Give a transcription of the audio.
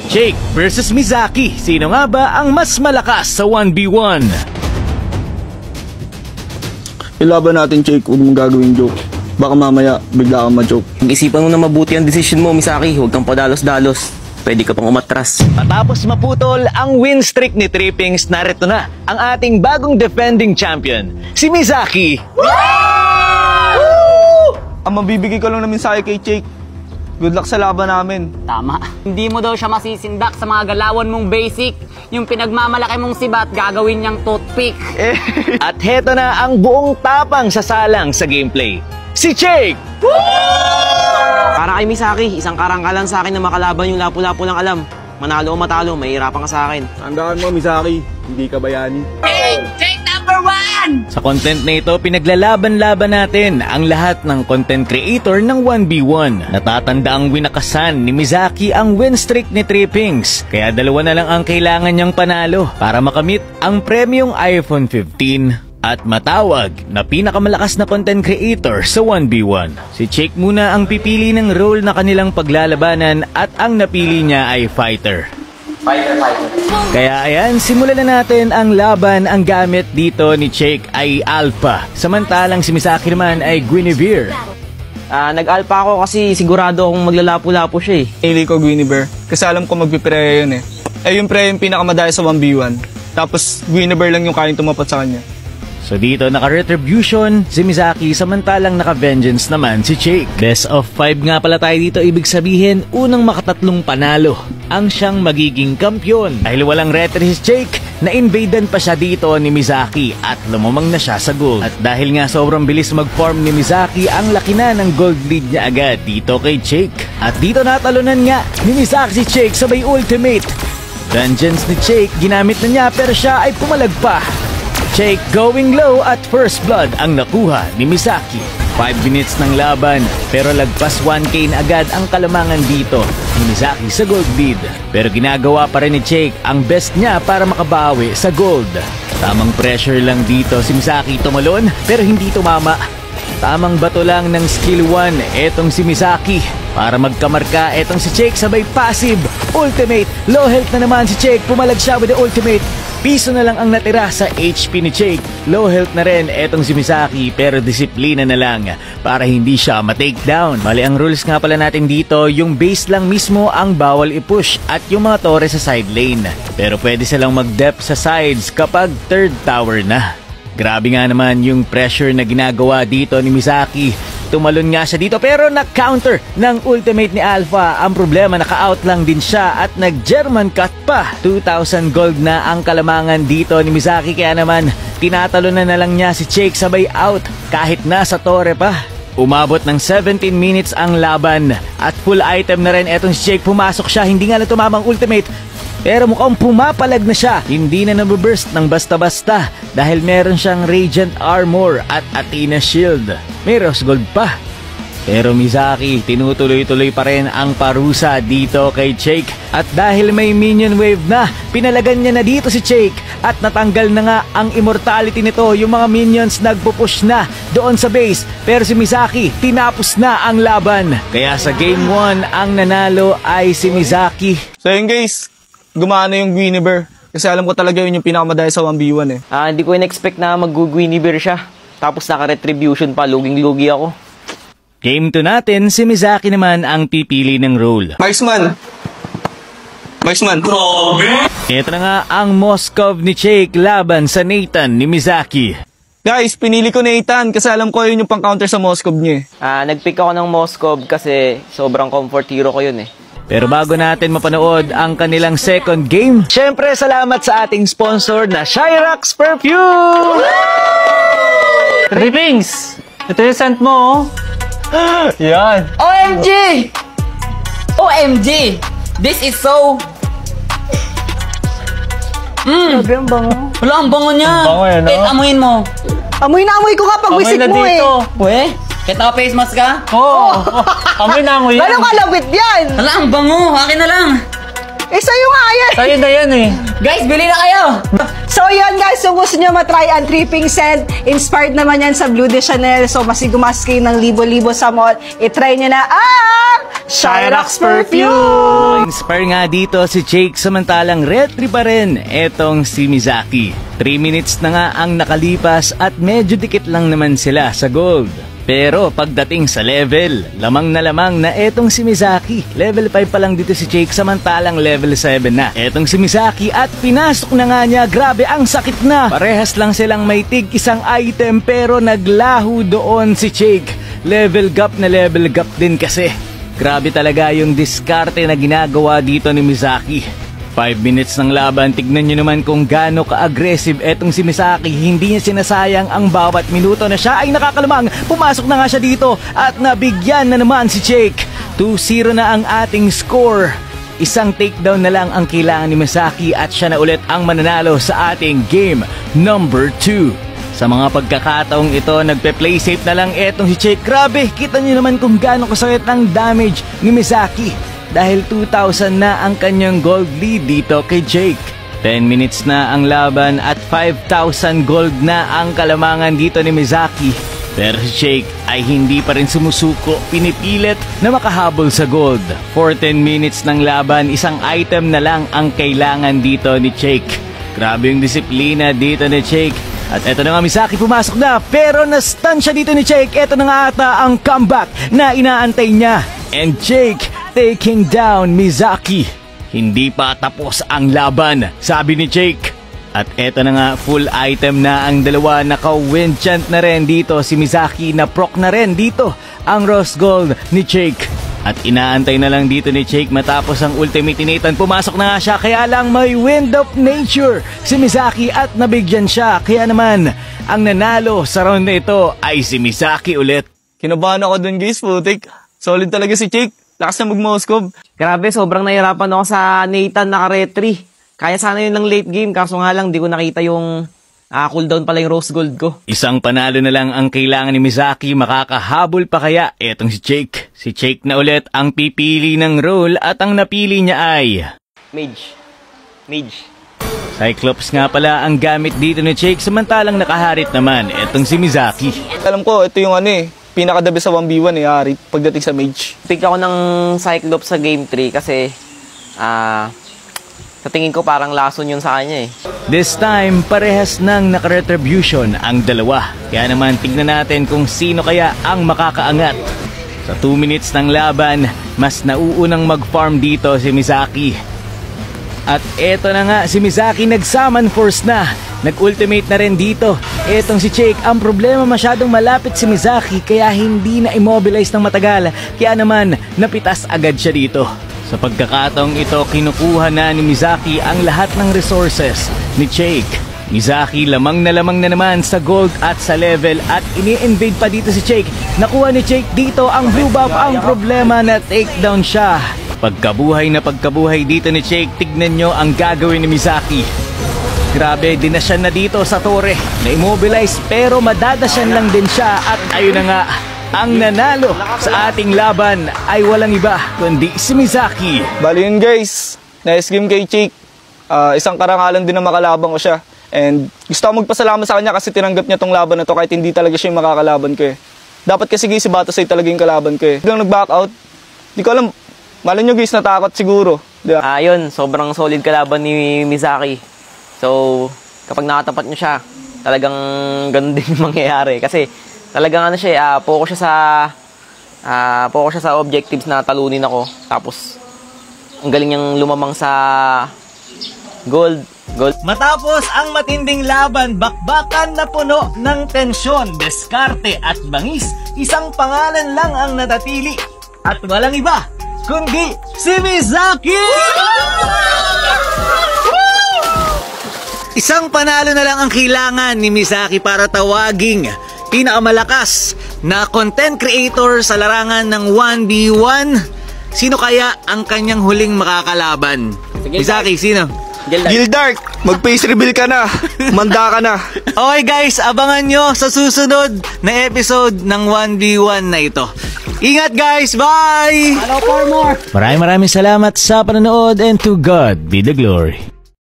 Jake versus Mizaki. Sino nga ba ang mas malakas sa 1v1? Ilaban natin, Jake. Huwag mong gagawin joke. Baka mamaya bigla kang ma-joke. Mag-isipan mo na mabuti ang decision mo, Misaki. Huwag kang padalos-dalos. Pwede ka pang umatras. Matapos maputol ang win streak ni Trippings, narito na ang ating bagong defending champion, si Mizaki. Ang mabibigay ko lang namin sa kay Jake. Good luck sa laban namin. Tama. Hindi mo daw siya masisindak sa mga galawan mong basic. Yung pinagmamalaki mong sibat, gagawin niyang toothpick. At heto na ang buong tapang sasalang sa gameplay. Si Jake! Para kay Misaki, isang karangkalan sa akin na makalaban yung lapu-lapu lang alam. Manalo o matalo, mahihirapan ka sa akin. Tandaan mo, Misaki. Hindi ka bayani. Jake number 1! Sa content na ito, pinaglalaban-laban natin ang lahat ng content creator ng 1v1. Natatanda ang winakasan ni Mizaki ang win streak ni Trippings. Kaya dalawa na lang ang kailangan niyang panalo para makamit ang premium iPhone 15. At matawag na pinakamalakas na content creator sa 1v1. Si Jake muna ang pipili ng role na kanilang paglalabanan at ang napili niya ay fighter. Kaya ayan, simulan na natin ang laban. Ang gamit dito ni Jake ay Alpha, samantalang si Misaki naman ay Guinevere. Nag-alpha ako kasi sigurado akong maglalapu-lapu siya eh. Ili ko Guinevere. Kasi alam ko magpipreya yun eh. Yung pre yung pinakamadaya sa 1v1. Tapos Guinevere lang yung kayang tumapat sa kanya. So dito naka-retribution si Mizaki, samantalang naka-vengeance naman si Jake. Best of 5 nga pala tayo dito, ibig sabihin unang makatatlong panalo ang siyang magiging kampyon. Dahil walang retry si Jake, na-invaden pa siya dito ni Mizaki at lumamang na siya sa gold. At dahil nga sobrang bilis mag-farm ni Mizaki, ang laki na ng gold lead niya agad dito kay Jake. At dito natalunan nga ni Mizaki si Jake sabay ultimate. Vengeance ni Jake, ginamit na niya pero siya ay pumalag pa. Jake going low at first blood ang nakuha ni Misaki. 5 minutes ng laban pero lagpas 1k na agad ang kalamangan dito ni Misaki sa gold lead. Pero ginagawa pa rin ni Jake ang best niya para makabawi sa gold. Tamang pressure lang dito si Misaki, tumalon pero hindi tumama. Tamang bato lang ng skill 1 etong si Misaki. Para magkamarka etong si Jake sabay passive ultimate. Low health na naman si Jake, pumalag siya with the ultimate. Piso na lang ang natira sa HP ni Jake. Low health na rin etong si Misaki pero disiplina na lang para hindi siya ma-takedown. Bali ang rules nga pala natin dito, yung base lang mismo ang bawal i-push at yung mga tore sa side lane. Pero pwede silang mag-dep sa sides kapag third tower na. Grabe nga naman yung pressure na ginagawa dito ni Misaki. Tumalon nga siya dito pero na-counter ng ultimate ni Alpha. Ang problema, naka-out lang din siya at nag-German cut pa. 2,000 gold na ang kalamangan dito ni Misaki, kaya naman tinatalunan na lang niya si Jake sabay out kahit nasa tore pa. Umabot ng 17 minutes ang laban at full item na rin etong si Jake. Pumasok siya, hindi nga lang tumamang ultimate. Pero mukhang pumapalag na siya. Hindi na nababurst ng basta-basta dahil meron siyang Radiant Armor at Athena Shield. May Rose Gold pa. Pero Misaki, tinutuloy-tuloy pa rin ang parusa dito kay Jake. At dahil may minion wave na, pinalagan niya na dito si Jake. At natanggal na nga ang immortality nito. Yung mga minions nagpupush na doon sa base. Pero si Misaki, tinapos na ang laban. Kaya sa game 1, ang nanalo ay si Misaki. So yun guys, gumana yung Guinevere. Kasi alam ko talaga yun yung pinakamadaya sa 1v1 eh. Hindi ko in-expect na mag-Guinevere siya. Tapos naka-retribution pa, luging-lugi ako. Game 2 natin, si Misaki naman ang pipili ng role. Marksman. Ito na nga ang Moskov ni Jake laban sa Nathan ni Misaki. Guys, pinili ko Nathan kasi alam ko yun yung pang-counter sa Moskov niya eh. Nag-pick ako ng Moskov kasi sobrang comfort hero ko yun eh. Pero bago natin mapanood ang kanilang second game, syempre salamat sa ating sponsor na Shyrox Perfume! Trippings! Ito yung scent mo, oh. Yan. OMG! OMG! This is so... Grabe ang bango. Wala, ang bango niya. Ang bango yan, no? Kahit amuin mo. Amoy na amoy ko nga pag wisik mo eh. Uwe, kahit naka-face mask ka? Oo. Amoy na amoy yan. Gano'ng kalabit yan? Wala, ang bango. Akin na lang. Sa'yo nga yan. Sa'yo na yan eh. Guys, bili na kayo! So yun guys, kung gusto nyo matry ang tripping scent, inspired naman yan sa Blue de Chanel. So masigumas kayo ng libo-libo sa mall. I-try nyo na ang Shyrox Perfume! Inspire nga dito si Jake, samantalang retry pa rin etong si Mizaki. 3 minutes na nga ang nakalipas at medyo dikit lang naman sila sa gold. Pero pagdating sa level, lamang na etong si Mizaki. Level 5 pa lang dito si Jake, samantalang level 7 na etong si Mizaki at pinasok na nga niya. Grabe, ang sakit na. Parehas lang silang may tig isang item pero naglaho doon si Jake. Level gap din kasi. Grabe talaga yung diskarte na ginagawa dito ni Mizaki. 5 minutes ng laban, tignan nyo naman kung gaano ka-aggressive etong si Mizaki. Hindi niya sinasayang ang bawat minuto na siya ay nakakalamang. Pumasok na nga siya dito at nabigyan na naman si Jake. 2-0 na ang ating score. Isang takedown na lang ang kailangan ni Mizaki at siya na ulit ang mananalo sa ating game number 2. Sa mga pagkakataong ito, nagpe-play safe na lang etong si Jake. Grabe, kita nyo naman kung gaano kasakit ang damage ni Mizaki. Dahil 2,000 na ang kanyang gold lead dito kay Jake. 10 minutes na ang laban at 5,000 gold na ang kalamangan dito ni Mizaki. Pero si Jake ay hindi pa rin sumusuko, pinipilit na makahabol sa gold. For 10 minutes ng laban, isang item na lang ang kailangan dito ni Jake. Grabe yung disiplina dito ni Jake. At eto na nga, Mizaki pumasok na pero na-stun siya dito ni Jake. Eto na nga ata ang comeback na inaantay niya. And Jake taking down Mizaki. Hindi pa tapos ang laban, sabi ni Jake. At eto na nga, full item na ang dalawa. Naka-win chant na rin dito si Mizaki, na proc na rin dito ang Rose Gold ni Jake. At inaantay na lang dito ni Jake matapos ang ultimate ni Nathan. Pumasok na nga siya, kaya lang may wind of nature si Mizaki at nabigyan siya. Kaya naman, ang nanalo sa round na ito ay si Mizaki ulit. Kinabahan ako dun guys, putik. Solid talaga si Jake. Lakas na mag-moskob. Grabe, sobrang nahirapan ako sa Nathan naka-retry. Kaya sana yun ng late game, kaso nga lang di ko nakita yung cooldown pala yung Rose Gold ko. Isang panalo na lang ang kailangan ni Mizaki, makakahabol pa kaya etong si Jake. Si Jake na ulit ang pipili ng role at ang napili niya ay Mage. Cyclops nga pala ang gamit dito ni Jake, samantalang nakaharit naman etong si Mizaki. Alam ko, ito yung pinaka-the best sa 1v1 Harit pagdating sa mage. Pick ako ng Cyclops sa game 3 kasi sa tingin ko parang lason yun sa kanya eh. This time, parehas ng naka-retribution ang dalawa. Kaya naman, tignan natin kung sino kaya ang makakaangat. Sa 2 minutes ng laban, mas nauunang mag-farm dito si Mizaki. At eto na nga, si Mizaki nag-summon force na. Nag-ultimate na rin dito. Etong si Jake, ang problema masyadong malapit si Mizaki kaya hindi na immobilize ng matagal. Kaya naman, napitas agad siya dito. Sa pagkakataong ito, kinukuha na ni Mizaki ang lahat ng resources ni Jake. Mizaki lamang na naman sa gold at sa level at ini-invade pa dito si Jake. Nakuha ni Jake dito ang blue buff. Ang problema na takedown siya. Pagkabuhay dito ni Jake, tignan nyo ang gagawin ni Mizaki. Grabe, dinasyan na dito sa torre. Na-immobilize pero madadasyan lang din siya at ayun na nga. Ang nanalo sa ating laban ay walang iba kundi si Mizaki. Bali yun guys, nice game kay Jake. Isang karangalan din na makalabang ko siya. And gusto ko magpasalamat sa kanya kasi tinanggap niya tong laban na to kahit hindi talaga siya yung makakalaban ko eh. Dapat kasi guys si Batasay talaga yung kalaban ko eh. Biglang nag-back out. Di ko alam, malay nyo guys natakot siguro. Diba? Yun, sobrang solid kalaban ni Mizaki. So, kapag nakatapat nyo siya, talagang ganun din yung mangyayari. Kasi talagang focus siya sa objectives na talunin ako. Tapos, ang galing niyang lumamang sa gold. Matapos ang matinding laban, bakbakan na puno ng tensyon, diskarte at bangis, isang pangalan lang ang natatili. At walang iba, kundi si Mizaki! Isang panalo na lang ang kailangan ni Mizaki para tawaging pinakamalakas na content creator sa larangan ng 1v1. Sino kaya ang kanyang huling makakalaban? Mizaki, sino? Gildark, mag-face reveal ka na. Manda ka na. Okay guys, abangan nyo sa susunod na episode ng 1v1 na ito. Ingat guys! Bye! Hello for more! Maraming salamat sa panonood and to God be the glory.